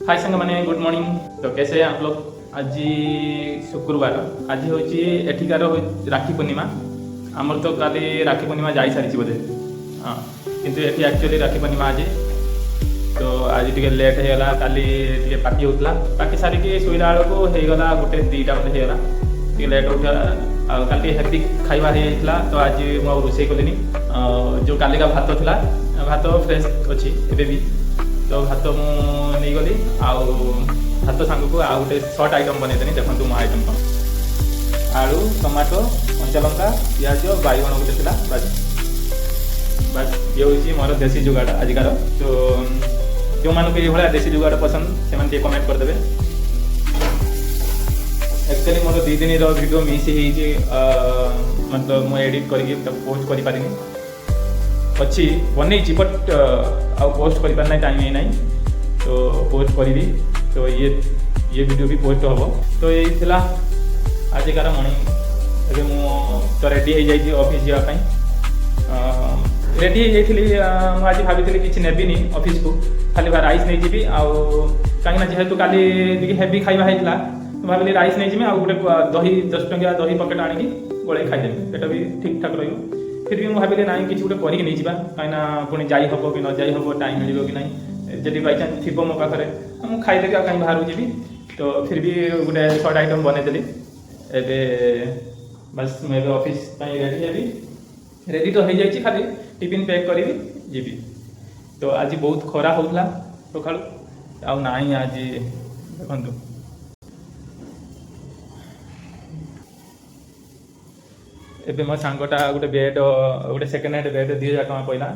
हाय संग माने good morning. तो कैसे हैं आप लोग। आज शुक्रवार, आज हूँ एठिकार राखी पूर्णिमा। आमर तो काली राखी पूर्णिमा जा सारी बोधे, हाँ किंतु एठी एक्चुअली राखी पूर्णिमा आज। तो आज टे लेट होगा, काली टे पार्टी होता पार्टी सारिकी शोला बेलू होगा गोटे 2टा बोधे होगा, टे लेट उठा काली हेल्दी खाଇବା होता। तो आज मुझे रोसे कलिनी जो कालिका भात था, भात फ्रेश अच्छी एबे भी। तो भात मुझे गली भात सांग को आउ गोटे सर्ट आइटम बनईदेनी। देखो मो आइटम कौन, आलू टमाटो कंचा लंका पिज बैगण गोटे था बस बस। ये हूँ मोर देसी जुगाड़ आजिकार। तो जो मानक ये भाया देसी जुगाड़ पसंद से कमेंट करदे। एक्चुअली मोर 2 दिन वीडियो मिस हो, मतलब मुझे एडिट करके पोस्ट कर पारिनी अच्छी बनई बट आउ पोस्ट कर पारना टाइम ही नहीं। तो पोस्ट करी तो ये वीडियो भी पोस्ट हम। तो यही थिला आजिकार मॉर्निंग। एबे तो रेडी हो जाइए ऑफिस जावाई। रेडी हो जाइए आज भाभी किसी नेबिनी ऑफिस को, खाली राइस नहीं जी कहीं जेहेतु काली हेवी खाଇବା होता। तो भाविली राइस नहीं जी गोटे दही 10 टंकिया दही पकेट आनिकी गोले खाईदेवी, पेट भी ठीक ठाक रही। फिर भी मुझे भाविली ना कि गोटे करके नहीं जावा, कहीं पुणी जाइ हम कि न जाइ हम, टाइम मिल कि नहीं, जब बाई चान्स थी मो पाखे मुझे खाईदेवी आ कहीं बाहर जी। तो फिर भी गोटे सर्ट आइटम बनईदेली। एबे बस मुझे ऑफिस रेडी हेबी, रेडी तो हो जाइए, खाली टिफिन पैक करी जीवी। तो आज बहुत खरा होता सका ना आज देखु एबे मो सांगटा गोटे बेड गोटे सेकेंड हैंड बेड 2000 टका पड़ा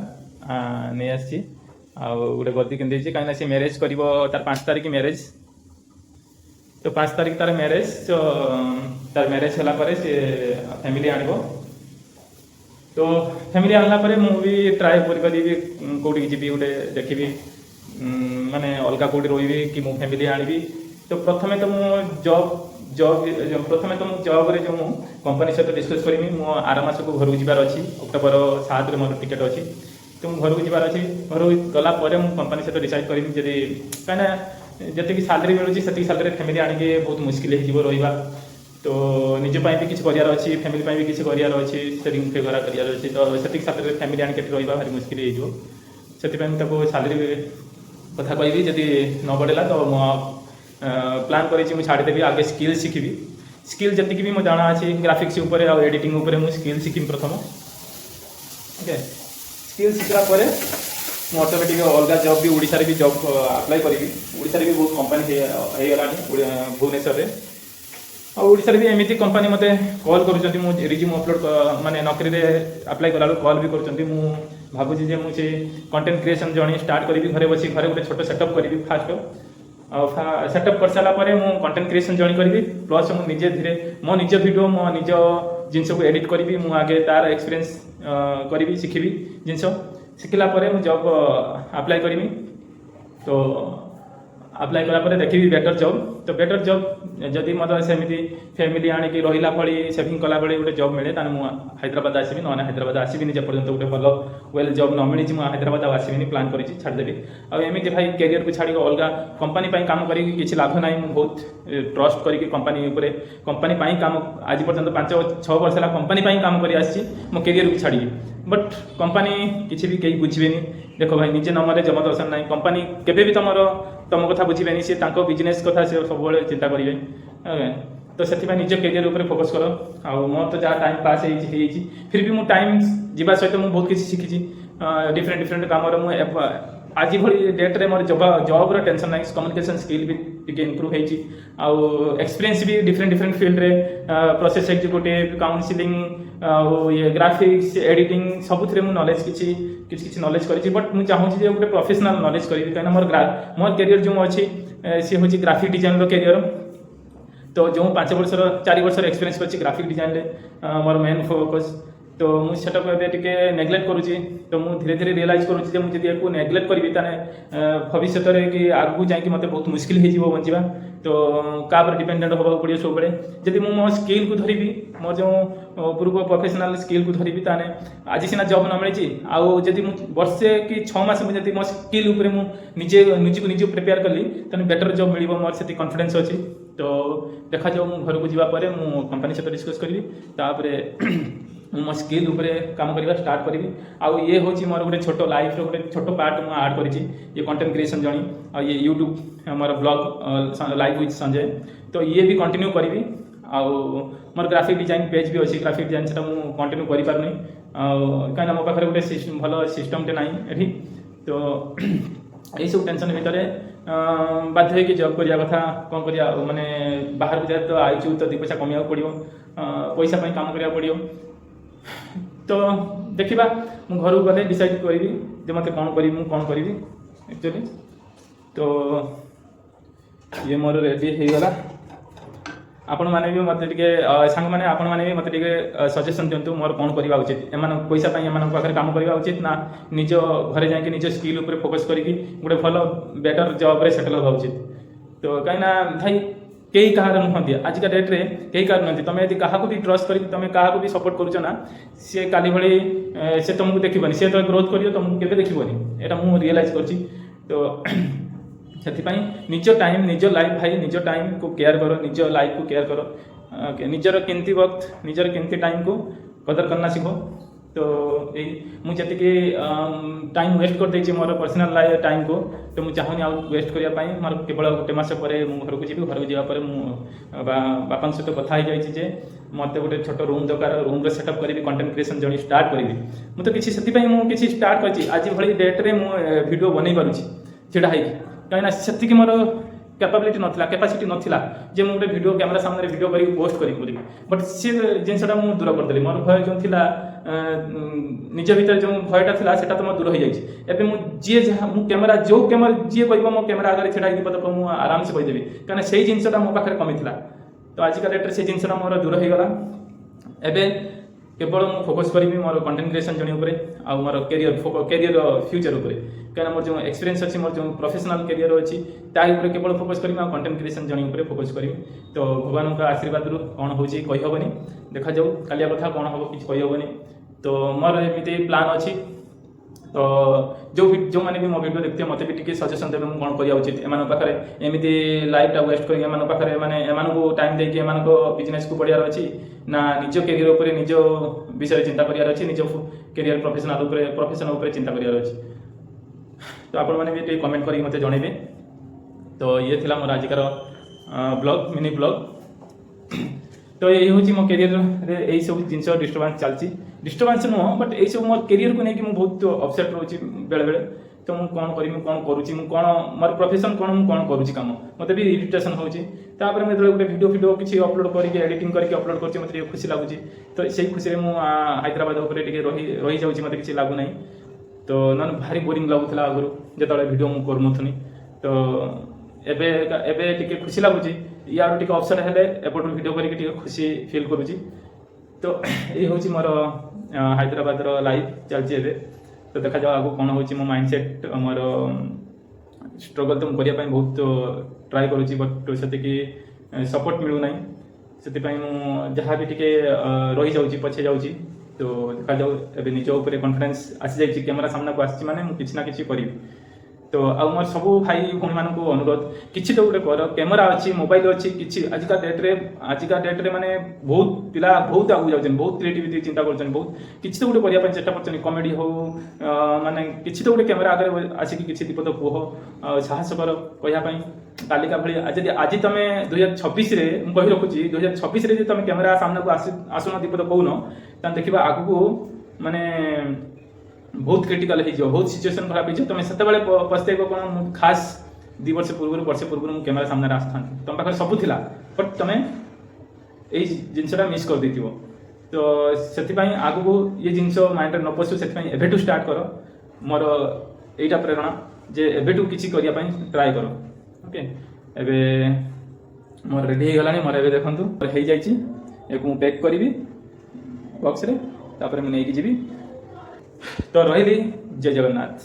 नहीं आसी गोटे गद्दी किनी कहीं सी मैरेज कर तार 5 तारिख मैरेज। तो 5 तारिख तार मैरेज। तो तार मैरेज होगा सी फैमिली आनब। तो फैमिली आनला मुझे ट्राए करी कौटी जी गोटे देखी माने अलग कौटी रही कि मु फैमिली आनी। तो प्रथमे तो प्रथमे तो जॉब जो कंपनी सहित डिस्कस करी मु आर मास को घर को जबार अच्छी अक्टोबर 7 रे मोर टिकेट अच्छी। तो मुझे घर को जबार अच्छी, घर गलापर मुझे कंपनी सहित डिसाइड करी जदि कहीं जी सालरी मिलूँ से सालरी फैमिली आनिके बहुत मुस्किल हो रहा। तो निजपाई भी किसी करार अच्छी, फैमिली भी किसी करार अच्छी, सेविंग फेगरा करार अच्छी। तो से सालरी फैमिली आनिके रहा भारी मुस्किल हो सालरी कथा कहि जदि न बढ़ेगा। तो प्लान करी छाड़देवी, आगे स्किल शिखी। स्किल जी भी मुझे जाना अच्छी ग्राफिक्स उपर आ एडिटिंग उपर मुझे स्किल शिखी प्रथम। ओके, स्किल शिखला ऑटोमेटिक अलग जॉब भी ओडिशा रे भी जॉब अप्लाई करी। ओडिशा रे भी बहुत कंपनी हो भुवनेश्वर में ओडिशा रे भी एमती कंपनी मते कॉल करूँ। मुझे रिज्यूम अपलोड माने नौकरी रे अप्लाई कला कॉल भी करूँ। भावुँ जे मुझे कंटेंट क्रिएशन जर्नी स्टार्ट करी, घरे बसी घरे गोटे छोट सेटअप करी फास्ट। सेटअप कर सारापर मुझे कंटेंट क्रिएशन जॉइन करी, प्लस मुझे धीरे मो निज वीडियो मो निज जिनस को एडिट करी। मुझे आगे तार एक्सपीरियंस करी शिखी जिनस शिखला मुझे जॉब अप्लाई करी। तो अप्लाई कलापर देखी बेटर जॉब। तो बेटर जॉब जदि मतलब सेमती फैमिली आनिकी रहा भली सेविंग कला बेले गोटे जॉब मिले ताने मुझे हैदराबाद आसबि, ना हैदराबाद आसबिनी जेपर्यंत गोटे भल वेल जॉब न मिली मुझे हैदराबाद आसबिनी प्लान करी छाड़देवी। आमती भाई कैरियर को छाड़ी अलग कंपनी काम करी किसी लाभ ना। बहुत ट्रस्ट करी कंपनी काम आज पर्यंत 5-6 वर्ष है कंपनी काम कर मो कैरियर को छाड़ी। बट कंपनी किसी भी कहीं बुझेनि। देख भाई निजे नमरे जमा दर्शन ना, कंपनी केबे भी तुम कथा बुझे सी बिजनेस कथा से सब चिंता करेंगे। तो से निज कैरियर उपर फोकस कर। मोर तो जहाँ टाइम पास हो फिर भी मुझे टाइम जीवा सहित मुझे बहुत किसी शिखी डिफरेंट डिफरेंट काम। आज भली डेट्रे मोर जॉब टेंशन ना, कम्युनिकेशन स्किल भी टिके इम्प्रूव हो एक्सपीरियंस भी डिफरेंट डिफरेंट फील्ड रे प्रोसेस एग्जीक्यूटिव काउंसिलिंग ये ग्राफिक्स एडिटिंग सबुथ नॉलेज किसी नॉलेज करी। बट मुझे चाहूँगी गोटे प्रोफेशनल नॉलेज करी कहीं मोर कैरियर जो अच्छी सी हूँ ग्राफिक डिजाइन कैरियर। तो जो 5 वर्ष 4 वर्ष एक्सपीरियंस अच्छी ग्राफिक डिजाइन मोर मेन फोकस। तो मुझे सेटा को एबे टिके नेग्लेक्ट करूची तो मु धीरे धीरे रियलाइज करूची जे मु जदि एको नेग्लेक्ट करबी ताने भविष्य रे कि आगु जाई कि मते बहुत मुश्किल हे जीवो बंचिबा तो का पर डिपेंडेंट होबा पड़ियो सब बड़े जदि मु मो स्किल को धरिबी मो जो पूर्व प्रोफेशनल स्किल को धरिबी ताने आज सिना जॉब न मिलची आउ जदि मु वर्षे कि 6 मास में जदि मो स्किल ऊपर मु निजे प्रिपेयर करली तने बेटर जॉब मिलिबो मोर सेति कॉन्फिडेंस अछि तो देखा जाऊ मु घर को जीवा परे मु कंपनी सहित डिस्कस करबी तापरे मो स्किल ऊपर काम करबा स्टार्ट करबी आउ ये होची मोर गोटे छोटो लाइफ रो गोटे छोटो पार्ट मु ऐड करिछि ये कंटेंट क्रिएशन जर्नी आ ये YouTube हमर ब्लॉग लाइव विथ संजय तो ये भी कंटिन्यू करबी आउ मोर ग्राफिक डिजाइन पेज भी अछि ग्राफिक डिजाइन सेटा मु कंटिन्यू करि पारनी काना मो पाखरे गोटे सिस्टम भलो सिस्टम ते नाही एठी तो এই सब टेंशन ভিতরে বাধ্য হয়ে জব করিয়া কথা কোন করিয়া মানে বাহার যাই তো আইছু তো দুই পয়সা কমিয়া পড়িও পয়সা পাই কাম করিয়া পড়িও तो देखा मु घर गले डिसाइड करी जे मते कौन करी मु कौन करी एक्चुअली तो ये मोर रेडी हो गला आपण माने भी मते टिके संग माने आपण माने भी मते टिके सजेशन दियंतु मोर कौन करबा उचित एमान पैसा पई एमान पाखरे काम करबा उचित ना निज घरे जाके निज स्किल ऊपर फोकस करिकि गुटे भलो बेटर जॉब रे सेटल होबा उचित तो काइना भाई कई कहार नुहति आज का डेट रे कई कहार नुहति तुम यदि कहा भी ट्रस्ट करी तुम क्या भी सपोर्ट करुच ना सी काली भली से तुमको देखबनी सी तो ग्रोथ करियो तुमको केबे देखबनी एटा मु रियलाइज करछि तो सेथिपाई निज टाइम निज लाइफ भाई निज टाइम को केयर करो निज लाइफ को केयर करो निजर किंती वक्त निजर किंती टाइम को कदर करना सीखो तो ये मुझे कि टाइम वेस्ट कर देछि मोर पर्सनल लाइफ टाइम को तो मुझे चाहूनी आउ वेस्ट करिया पाई मोर केवल गोटे मास पर घर को जीवी घर को जीवा पर मु बापा सहित कथा हो जाइछि जे मते गोटे छोट रूम दरकार रूम रे सेटअप करी कंटेंट क्रिएशन जर्नी स्टार्ट करी मु तो किछि सेति पई मु किछि स्टार्ट करछि आज भली डेट रे मु वीडियो बनै पारुछि जेडा हाई काइना सेति कि मोर कैपेबिलिटी नथिला कैपेसिटी नथिला जे मु गोटे वीडियो कैमरा सामने वीडियो करी पोस्ट करी बोली बट से जिनसटा मु दूर कर देली मोर भय जो थिला निज भीतर जो भयटा थिला सेटा तो मो दूर हो जाइछि एबे मु जे जहा मु कैमरा जो कैमरा जे कहबो मो कैमरा आगे छेडा दी पत मु आराम से कहि देबी काने सेही जिनसटा मो पाखरे कमी थिला तो आज का डेट रे से जिनसटा मोर दूर हो गला एबे केवल मु फोकस करी मोर कंटेंट क्रिएशन जर्नी ऊपर आ मोर कैरियर फ्यूचर ऊपर कहना मोर जो एक्सपीरियंस अच्छी मोर जो प्रोफेशनल कैरियर अच्छी तापर केवल फोकस करी कंटेंट क्रिएशन जर्नी ऊपर फोकस करी तो भगवान का आशीर्वाद रु कौन होची कहि होबनी देखा जाऊ कालिया कथा कौन होबो किछ कहि होबनी तो मोर एमिति प्लान अच्छी तो जो मैंने भी मो वीडियो देखते मते भी टिके सजेशन देबे मु कोन करिया उचित एमान पाखरे एमिति लाइफ टा वेस्ट करी एमान पाखरे माने एमान को टाइम देके एमान को बिजनेस को बढ़िया अछि ना निज कैरियर ऊपर निज विषय चिंता करिया अछि निज कैरियर प्रोफेशन ऊपर चिंता करिया अछि तो आपण माने भी कमेंट करी मते जणेबे तो ये थिला मोर आजिकार ब्लॉग मिनी ब्लॉग तो ये हूँ मो कैरियर रे सब जिन डिस्टर्बांस चलती डिस्टर्बांस नुह बट ये सब मोर कैरियर को लेकिन बहुत अपसेट रोचे बेले बेले तो मुझे कौन करी कौन करुँची कौन मोर प्रोफेशन कौन मुझे कौन करुँची काम मत भी इरिटेशन होची तापर मैं गोटे वीडियो किसी अपलोड करके एडिटिंग करके अपलोड करछि मते खुशी लगुची तो से खुशी मु हैदराबाद ऊपर टिके रही जाउची मते किसी लागु नहीं तो नन भारी बोरिंग लगुला आगु जतले वीडियो मु करनुथनी तो एबे एबे टिके खुशी लगुची यार टिके अपसेट हेले एपट वीडियो करके टिके खुशी फील करूची तो ये हूँ मोर हैदराबाद रो लाइफ चलती है तो देखा जाओ आगु कौन होची मो माइंडसेट मोर स्ट्रगल तो करिया पई बहुत ट्राई करूची बट सेति सपोर्ट मिलू नाही सेति पई मु जहाँ भी टिके रही जाउची पछे जाउची तो देखा जाओ एबे निज ऊपर कॉन्फिडेंस आसी जाइची कैमरा सामना को आसी माने मु किछि ना किछि करिवि तो आ मोर सब भाई भौणी मान को अनुरोध किछि तो गोटे कर कैमरा अच्छी मोबाइल अच्छी किछि आजिका डेट रे माने बहुत पिला बहुत आगु जाउछन बहुत क्रिएटिविटी चिंता करछन बहुत किछि तो गोटे करिया पय चेष्टा करछन कॉमेडी हो माने किछि तो गोटे कैमरा आगे आसी कि किछि दीपद कुह साहस कर कहिया पय तालिका भली आज आज तमे 2026 रे मु कहि रखुची 2026 रे जे तमे कैमरा सामने को आसुन दीपद कहूनो त देखिबा आगु को माने बहुत क्रिटिकल हो बहुत सिचुएशन खराब हो तुम से पछतेब कौन खास 2 वर्ष पूर्व वर्ष पूर्व कैमेरा सामने आसता तुम पाखे सब थिला बट तुम यही जिनसा मिस कर देथिबो तो से आगु ये जिनस माइंड न पशु से एबेटू स्टार्ट कर मोर एटा प्रेरणा जे एबेटू किछि करिया पई ट्राई करो ओके एबे मोर रेडी हो गलानी मोर एबे देखंतु हो जाईची एक मु पैक करबी बॉक्स रे तापर मुझे नहीं ଯିବି ତ ରହିଲି ଜୟ ଜଗନ୍ନାଥ।